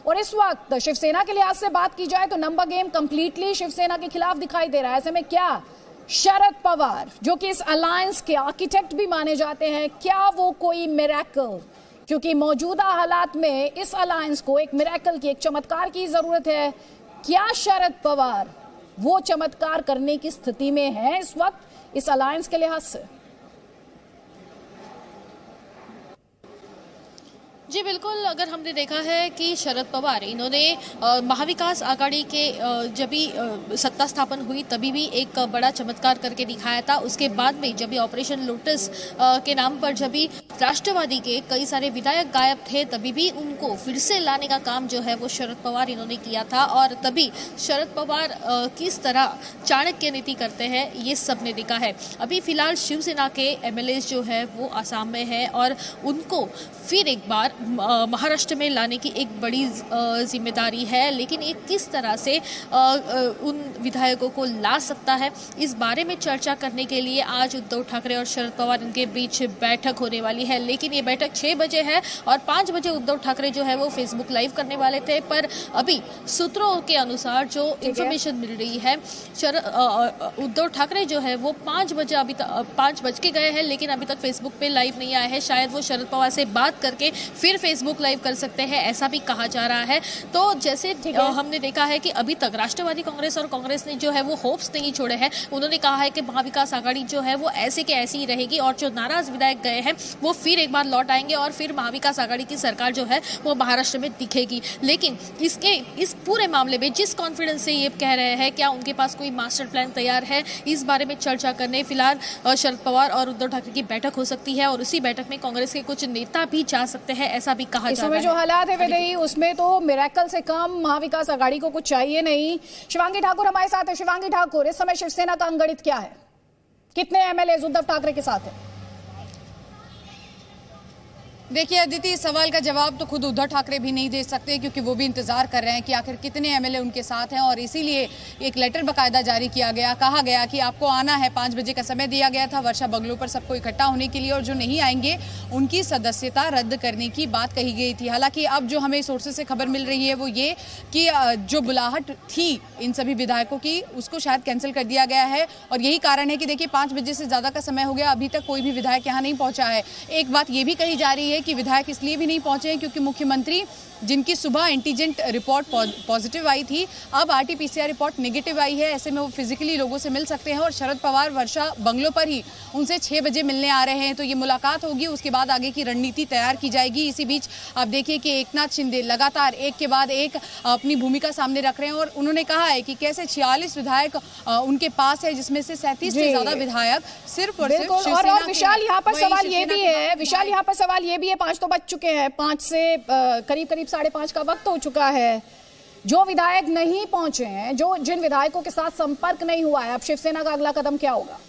और इस वक्त शिवसेना के लिहाज से बात की जाए तो नंबर गेम कंप्लीटली शिवसेना के खिलाफ दिखाई दे रहा है। ऐसे में क्या शरद पवार, जो कि इस अलायंस के आर्किटेक्ट भी माने जाते हैं, क्या वो कोई मिरेकल, क्योंकि मौजूदा हालात में इस अलायंस को एक मिरेकल की, एक चमत्कार की जरूरत है, क्या शरद पवार वो चमत्कार करने की स्थिति में है इस वक्त इस अलायंस के लिहाज से? जी बिल्कुल, अगर हमने देखा है कि शरद पवार इन्होंने महाविकास आघाड़ी के जब भी सत्ता स्थापन हुई तभी भी एक बड़ा चमत्कार करके दिखाया था। उसके बाद में जब भी ऑपरेशन लोटस के नाम पर जब भी राष्ट्रवादी के कई सारे विधायक गायब थे तभी भी उनको फिर से लाने का काम जो है वो शरद पवार इन्होंने किया था। और तभी शरद पवार किस तरह चाणक्य नीति करते हैं ये सब ने देखा है। अभी फिलहाल शिवसेना के एमएलए जो है वो आसाम में है और उनको फिर एक बार महाराष्ट्र में लाने की एक बड़ी जिम्मेदारी है, लेकिन ये किस तरह से उन विधायकों को ला सकता है, इस बारे में चर्चा करने के लिए आज उद्धव ठाकरे और शरद पवार इनके बीच बैठक होने वाली है। लेकिन ये बैठक 6 बजे है और 5 बजे उद्धव ठाकरे जो है वो फेसबुक लाइव करने वाले थे, पर अभी सूत्रों के अनुसार जो इंफॉर्मेशन मिल रही है, उद्धव ठाकरे जो है वो 5 बजे अभी तक 5 बज के गए हैं, लेकिन अभी तक फेसबुक पे लाइव नहीं आए हैं। शायद वो शरद पवार से बात करके फिर फेसबुक लाइव कर सकते हैं, ऐसा भी कहा जा रहा है। तो जैसे हमने देखा है कि अभी तक राष्ट्रवादी कांग्रेस और कांग्रेस ने जो है वो होप्स नहीं छोड़े हैं। उन्होंने कहा है कि महाविकास आघाड़ी जो है वो ऐसे के ऐसी ही रहेगी और जो नाराज विधायक गए हैं वो फिर एक बार लौट आएंगे और फिर महाविकास आघाड़ी की सरकार जो है वो महाराष्ट्र में दिखेगी। लेकिन इस पूरे मामले में जिस कॉन्फिडेंस से ये कह रहे हैं, क्या उनके पास कोई मास्टर प्लान तैयार है, इस बारे में चर्चा करने फिलहाल शरद पवार और उद्धव ठाकरे की बैठक हो सकती है और उसी बैठक में कांग्रेस के कुछ नेता भी जा सकते हैं, ऐसा भी कहा जा रहा है। जो हालात है वैदेही, उसमें तो मिरेकल से कम महाविकास आघाड़ी को कुछ चाहिए नहीं। शिवांगी ठाकुर हमारे साथ है। शिवांगी ठाकुर, इस समय शिवसेना का अंगणित क्या है? कितने एमएलए उद्धव ठाकरे के साथ है? देखिए अदिति, इस सवाल का जवाब तो खुद उद्धव ठाकरे भी नहीं दे सकते, क्योंकि वो भी इंतजार कर रहे हैं कि आखिर कितने एमएलए उनके साथ हैं। और इसीलिए एक लेटर बाकायदा जारी किया गया, कहा गया कि आपको आना है। 5 बजे का समय दिया गया था वर्षा बंगलों पर सबको इकट्ठा होने के लिए, और जो नहीं आएंगे उनकी सदस्यता रद्द करने की बात कही गई थी। हालांकि अब जो हमें सोर्सेज से खबर मिल रही है वो ये कि जो बुलाहट थी इन सभी विधायकों की, उसको शायद कैंसिल कर दिया गया है। और यही कारण है कि देखिए 5 बजे से ज़्यादा का समय हो गया, अभी तक कोई भी विधायक यहाँ नहीं पहुँचा है। एक बात ये भी कही जा रही है कि विधायक इसलिए भी नहीं पहुंचे हैं क्योंकि मुख्यमंत्री, जिनकी सुबह एंटीजेंट रिपोर्ट पॉजिटिव आई थी, अब आरटीपीसीआर रिपोर्ट नेगेटिव आई है। ऐसे में वो फिजिकली लोगों से मिल सकते हैं और शरद पवार वर्षा बंगलों पर ही उनसे 6 बजे मिलने आ रहे हैं। तो ये मुलाकात होगी, उसके बाद आगे की रणनीति तैयार की जाएगी। इसी बीच आप देखिए कि एकनाथ शिंदे लगातार एक के बाद एक अपनी भूमिका सामने रख रहे हैं और उन्होंने कहा है कि कैसे 46 विधायक उनके पास है, जिसमें से 37 से ज्यादा विधायक सिर्फ और सिर्फ शिवसेना। और विशाल यहाँ पर सवाल ये भी है, विशाल यहाँ पर सवाल ये भी है, 5 तो बज चुके हैं, 5 से करीब 5:30 का वक्त हो चुका है। जो विधायक नहीं पहुंचे हैं, जिन विधायकों के साथ संपर्क नहीं हुआ है, अब शिवसेना का अगला कदम क्या होगा?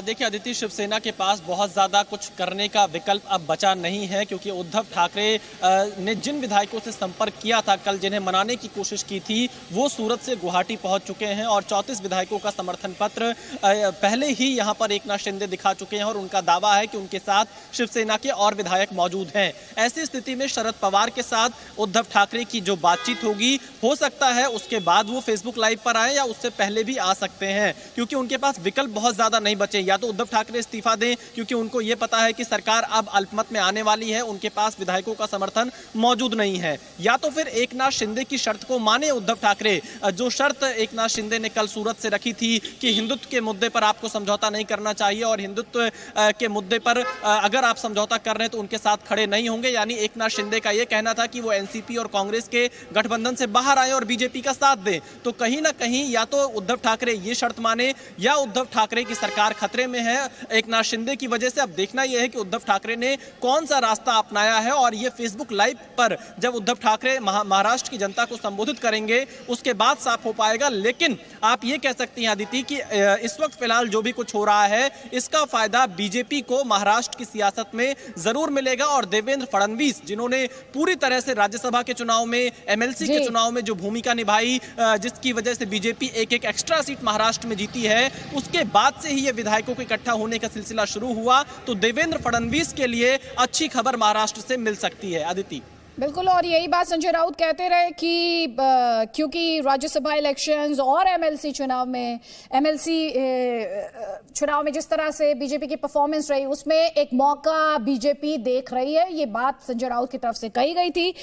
देखिए अदिति, शिवसेना के पास बहुत ज़्यादा कुछ करने का विकल्प अब बचा नहीं है, क्योंकि उद्धव ठाकरे ने जिन विधायकों से संपर्क किया था कल, जिन्हें मनाने की कोशिश की थी, वो सूरत से गुवाहाटी पहुंच चुके हैं और 34 विधायकों का समर्थन पत्र पहले ही यहां पर एकनाथ शिंदे दिखा चुके हैं और उनका दावा है कि उनके साथ शिवसेना के और विधायक मौजूद हैं। ऐसी स्थिति में शरद पवार के साथ उद्धव ठाकरे की जो बातचीत होगी, हो सकता है उसके बाद वो फेसबुक लाइव पर आए या उससे पहले भी आ सकते हैं, क्योंकि उनके पास विकल्प बहुत ज़्यादा नहीं बचे। या तो उद्धव ठाकरे इस्तीफा दें क्योंकि उनको यह पता है कि सरकार अब अल्पमत में आने वाली है, उनके पास विधायकों का समर्थन मौजूद नहीं है, या तो फिर एकनाथ शिंदे की शर्त को माने उद्धव ठाकरे। जो शर्त एकनाथ शिंदे ने कल सूरत से रखी थी कि हिंदुत्व के मुद्दे पर आपको समझौता नहीं करना चाहिए और हिंदुत्व के मुद्दे पर अगर आप समझौता कर रहे हैं तो उनके साथ खड़े नहीं होंगे, यानी एकनाथ शिंदे का यह कहना था कि वो एनसीपी और कांग्रेस के गठबंधन से बाहर आए और बीजेपी का साथ दें। तो कहीं ना कहीं या तो उद्धव ठाकरे ये शर्त माने या उद्धव ठाकरे की सरकार खतरे में है एकनाथ शिंदे की वजह से। अब देखना यह है कि उद्धव ठाकरे ने कौन सा रास्ता अपनाया है और ये फेसबुक लाइव पर जब उद्धव ठाकरे महाराष्ट्र की जनता को संबोधित करेंगे उसके बाद साफ हो पाएगा। लेकिन आप ये कह सकती हैं अदिति कि इस वक्त फिलहाल जो भी कुछ हो रहा है इसका फायदा बीजेपी को महाराष्ट्र की सियासत में जरूर मिलेगा और देवेंद्र फडणवीस, जिन्होंने पूरी तरह से राज्यसभा के चुनाव में, एमएलसी के चुनाव में जो भूमिका निभाई, जिसकी वजह से बीजेपी एक एक्स्ट्रा सीट महाराष्ट्र में जीती है, उसके बाद से ही ये विधायकों को इकट्ठा होने का सिलसिला शुरू हुआ तो देवेंद्र फडणवीस के लिए अच्छी खबर महाराष्ट्र से मिल सकती है। अदिति। बिल्कुल, और यही बात संजय राउत कहते रहे कि क्योंकि राज्यसभा इलेक्शंस और एमएलसी चुनाव में जिस तरह से बीजेपी की परफॉर्मेंस रही उसमें एक मौका बीजेपी देख रही है, ये बात संजय राउत की तरफ से कही गई थी।